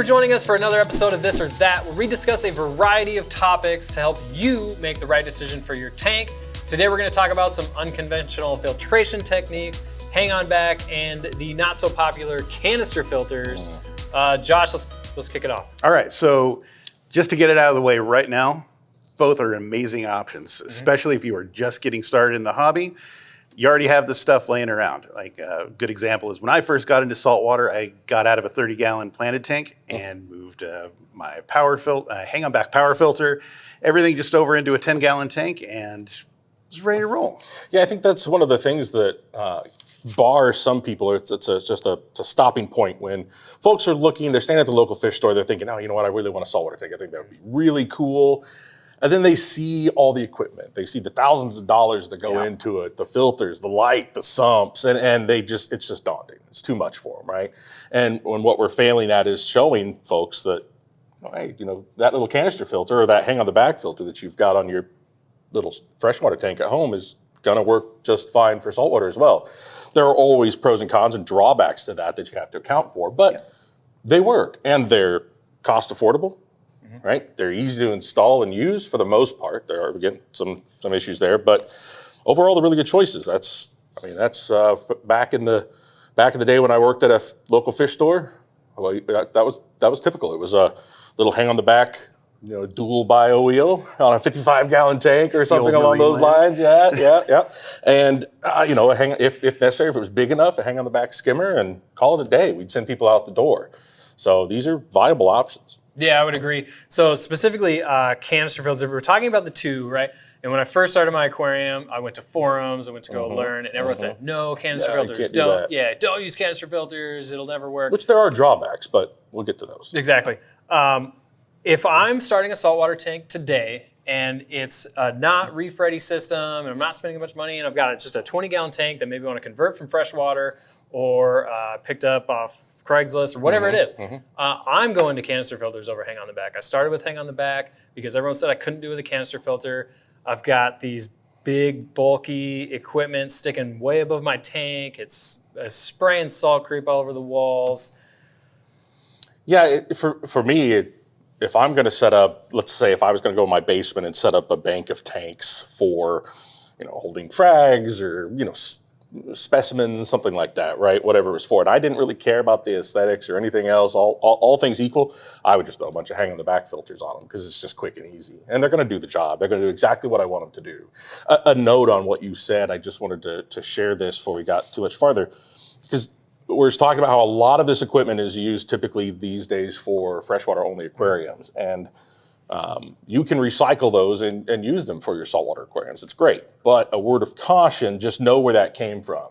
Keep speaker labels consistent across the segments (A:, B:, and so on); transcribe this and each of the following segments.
A: for joining us for another episode of This or That, where we discuss a variety of topics to help you make the right decision for your tank. Today we're going to talk about some unconventional filtration techniques, hang on back, and the not so popular canister filters. Josh, let's kick it off.
B: All right, so just to get it out of the way right now, both are amazing options, especially if you are just getting started in the hobby. You already have this stuff laying around. Like a good example is when I first got into saltwater, I got out of a 30-gallon planted tank and moved my hang on back power filter, everything just over into a 10-gallon tank and was ready to roll.
C: Yeah, I think that's one of the things that bars some people. It's just a stopping point when folks are looking. They're standing at the local fish store. They're thinking, oh, you know what? I really want a saltwater tank. I think that would be really cool. And then they see all the equipment. They see the thousands of dollars that go into it, the filters, the light, the sumps, and it's just daunting. It's too much for them, right? And when what we're failing at is showing folks that, hey, that little canister filter or that hang on the back filter that you've got on your little freshwater tank at home is gonna work just fine for saltwater as well. There are always pros and cons and drawbacks to that you have to account for, but they work and they're cost affordable. Right? They're easy to install and use for the most part. There are, again, some issues there, but overall, they're really good choices. That's back in the day when I worked at a local fish store. Well, that was typical. It was a little hang on the back, dual bio wheel on a 55-gallon tank or something along those lines. Yeah. And if necessary, if it was big enough, a hang on the back skimmer and call it a day. We'd send people out the door. So these are viable options.
A: Yeah, I would agree. So specifically canister filters, if we're talking about the two, right? And when I first started my aquarium, I went to forums, I went to go learn, and everyone said, no, canister filters, don't use canister filters, it'll never work.
C: Which there are drawbacks, but we'll get to those.
A: Exactly. If I'm starting a saltwater tank today, and it's a not reef ready system, and I'm not spending much money, and I've got just a 20-gallon tank that maybe I want to convert from freshwater, or picked up off Craigslist or whatever it is, I'm going to canister filters over hang on the back. I started with hang on the back because everyone said I couldn't do with a canister filter. I've got these big, bulky equipment sticking way above my tank. It's spraying salt creep all over the walls.
C: Yeah, for me, if I'm going to set up, let's say if I was going to go in my basement and set up a bank of tanks for, holding frags or, specimens, something like that, right? Whatever it was for. And I didn't really care about the aesthetics or anything else. All things equal, I would just throw a bunch of hang on the back filters on them because it's just quick and easy. And they're going to do the job. They're going to do exactly what I want them to do. A note on what you said, I just wanted to share this before we got too much farther, because we're just talking about how a lot of this equipment is used typically these days for freshwater only aquariums. And you can recycle those and use them for your saltwater aquariums. It's great. But a word of caution, just know where that came from.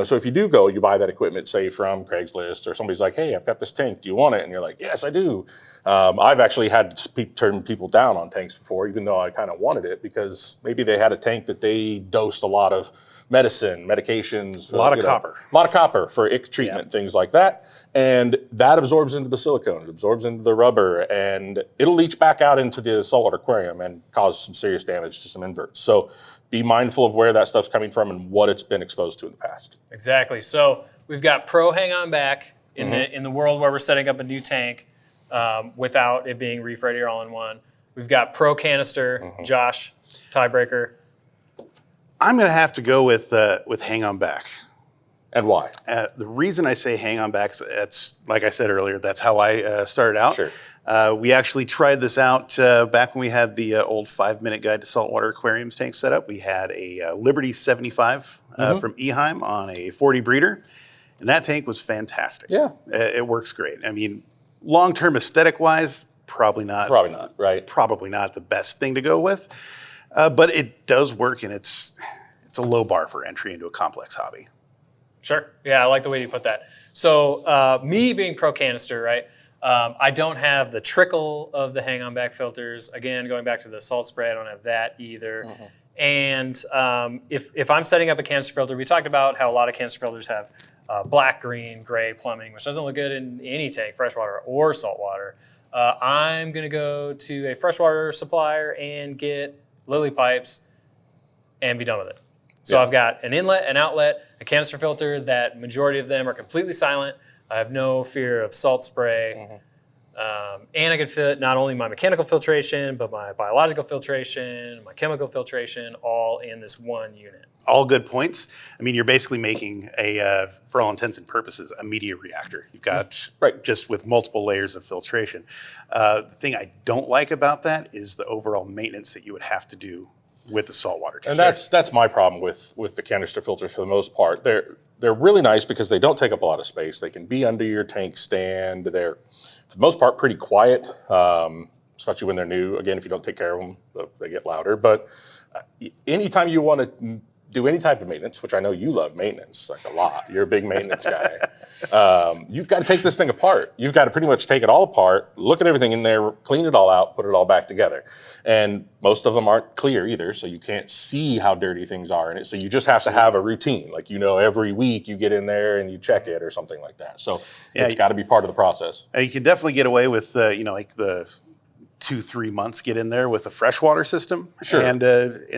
C: So if you do you buy that equipment, say from Craigslist, or somebody's like, hey, I've got this tank, do you want it? And you're like, yes, I do. I've actually had to turn people down on tanks before, even though I kind of wanted it, because maybe they had a tank that they dosed a lot of medications.
B: A lot of copper.
C: A lot of copper for ick treatment, things like that. And that absorbs into the silicone, it absorbs into the rubber, and it'll leach back out into the saltwater aquarium and cause some serious damage to some inverts. So be mindful of where that stuff's coming from and what it's been exposed to in the past.
A: Exactly. So we've got pro hang on back in the world where we're setting up a new tank without it being reef ready or all in one. We've got pro canister. Josh, tiebreaker.
B: I'm going to have to go with hang on back.
C: And why?
B: The reason I say hang on back, it's like I said earlier, that's how I started out.
C: Sure.
B: We actually tried this out back when we had the old 5-minute guide to saltwater aquariums tank set up. We had a Liberty 75 from Eheim on a 40 breeder, and that tank was fantastic.
C: Yeah.
B: It works great. I mean, long-term aesthetic-wise, probably not,
C: right?
B: Probably not the best thing to go with, but it does work, and it's a low bar for entry into a complex hobby.
A: Sure. Yeah, I like the way you put that. So me being pro canister, right? I don't have the trickle of the hang on back filters. Again, going back to the salt spray, I don't have that either. And if I'm setting up a canister filter, we talked about how a lot of canister filters have black, green, gray plumbing, which doesn't look good in any tank, freshwater or saltwater. I'm going to go to a freshwater supplier and get lily pipes and be done with it. So I've got an inlet, an outlet, a canister filter that majority of them are completely silent. I have no fear of salt spray. And I could fit not only my mechanical filtration, but my biological filtration, my chemical filtration, all in this one unit.
B: All good points. I mean, you're basically making for all intents and purposes, a media reactor. You've got just with multiple layers of filtration. The thing I don't like about that is the overall maintenance that you would have to do with the saltwater tank.
C: And that's my problem with the canister filters for the most part. They're really nice because they don't take up a lot of space. They can be under your tank stand. They're, for the most part, pretty quiet, especially when they're new. Again, if you don't take care of them, they get louder. But anytime you want to do any type of maintenance, which I know you love maintenance like a lot. You're a big maintenance guy. You've got to take this thing apart. You've got to pretty much take it all apart, look at everything in there, clean it all out, put it all back together. And most of them aren't clear either, so you can't see how dirty things are in it. So you just have to have a routine. Like, every week you get in there and you check it or something like that. So it's got to be part of the process.
B: You can definitely get away with, like the 2-3 months, get in there with a freshwater system,
C: sure,
B: and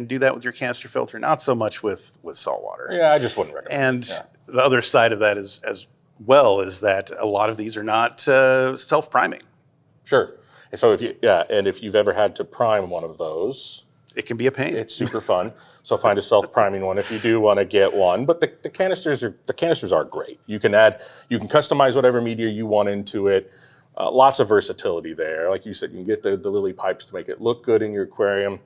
B: do that with your canister filter. Not so much with saltwater.
C: Yeah, I just wouldn't recommend.
B: And the other side of that is as well is that a lot of these are not self-priming.
C: Sure. So if you've ever had to prime one of those,
B: it can be a pain.
C: It's super fun. So find a self-priming one if you do want to get one. But the canisters are great. You can customize whatever media you want into it. Lots of versatility there. Like you said, you can get the lily pipes to make it look good in your aquarium.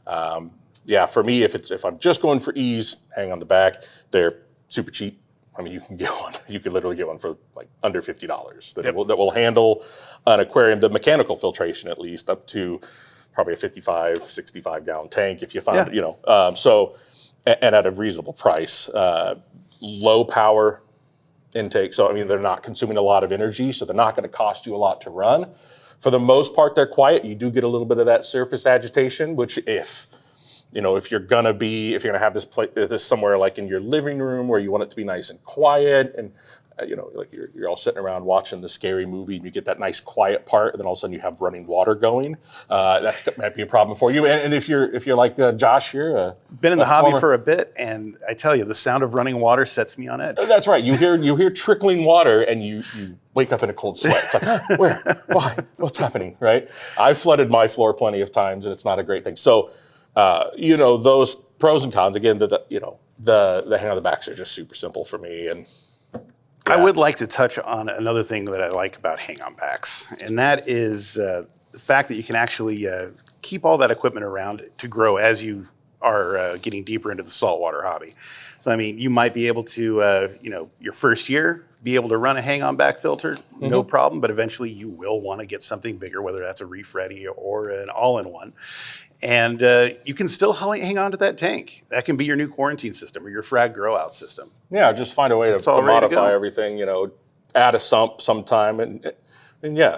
C: For me, if I'm just going for ease, hang on the back. They're super cheap. I mean, you can get one. You can literally get one for like under $50 that will handle an aquarium, the mechanical filtration at least, up to probably a 55, 65 gallon tank if you find it. And at a reasonable price, low power intake. So, I mean, they're not consuming a lot of energy, so they're not going to cost you a lot to run. For the most part, they're quiet. You do get a little bit of that surface agitation, which if you're going to have this somewhere like in your living room where you want it to be nice and quiet and, like you're all sitting around watching the scary movie and you get that nice quiet part and then all of a sudden you have running water going. That might be a problem for you. And if you're like Josh here,
B: been in the hobby for a bit, and I tell you, the sound of running water sets me on edge.
C: That's right. You hear trickling water and you wake up in a cold sweat. It's like, where? Why? What's happening? Right? I've flooded my floor plenty of times and it's not a great thing. So, those pros and cons, again, the hang on the backs are just super simple for me. And
B: I would like to touch on another thing that I like about hang-on backs, and that is the fact that you can actually keep all that equipment around to grow as you are getting deeper into the saltwater hobby. So, I mean, you might be able to, your first year, be able to run a hang-on back filter, no problem, but eventually you will want to get something bigger, whether that's a Reef Ready or an all-in-one. And you can still hang on to that tank. That can be your new quarantine system or your frag grow out system.
C: Yeah, just find a way to modify everything, add a sump sometime. And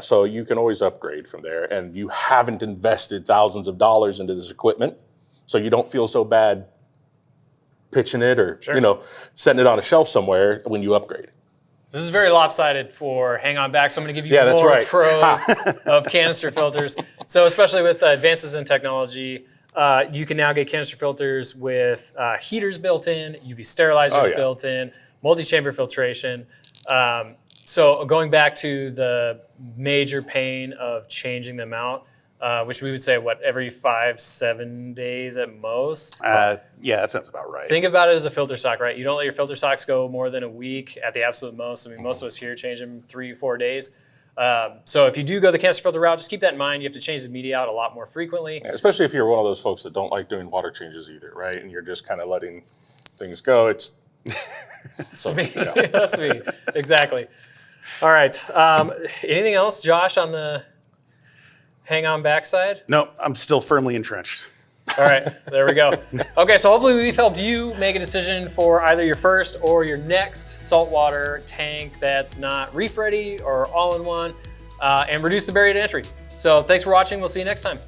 C: so you can always upgrade from there. And you haven't invested thousands of dollars into this equipment, so you don't feel so bad pitching it or, setting it on a shelf somewhere when you upgrade.
A: This is very lopsided for hang on back, so I'm going to give you more pros of canister filters. So especially with advances in technology, you can now get canister filters with heaters built in, UV sterilizers built in, multi-chamber filtration. So going back to the major pain of changing them out, which we would say, every 5-7 days at most?
B: That sounds about right.
A: Think about it as a filter sock, right? You don't let your filter socks go more than a week at the absolute most. I mean, most of us here change them 3-4 days. So if you do go the canister filter route, just keep that in mind. You have to change the media out a lot more frequently.
C: Yeah, especially if you're one of those folks that don't like doing water changes either, right? And you're just kind of letting things go.
A: That's me. That's me. Exactly. All right. Anything else, Josh, on the hang on backside?
B: No, I'm still firmly entrenched.
A: All right, there we go. Okay, so hopefully we've helped you make a decision for either your first or your next saltwater tank that's not Reef Ready or all-in-one, and reduce the barrier to entry. So thanks for watching. We'll see you next time.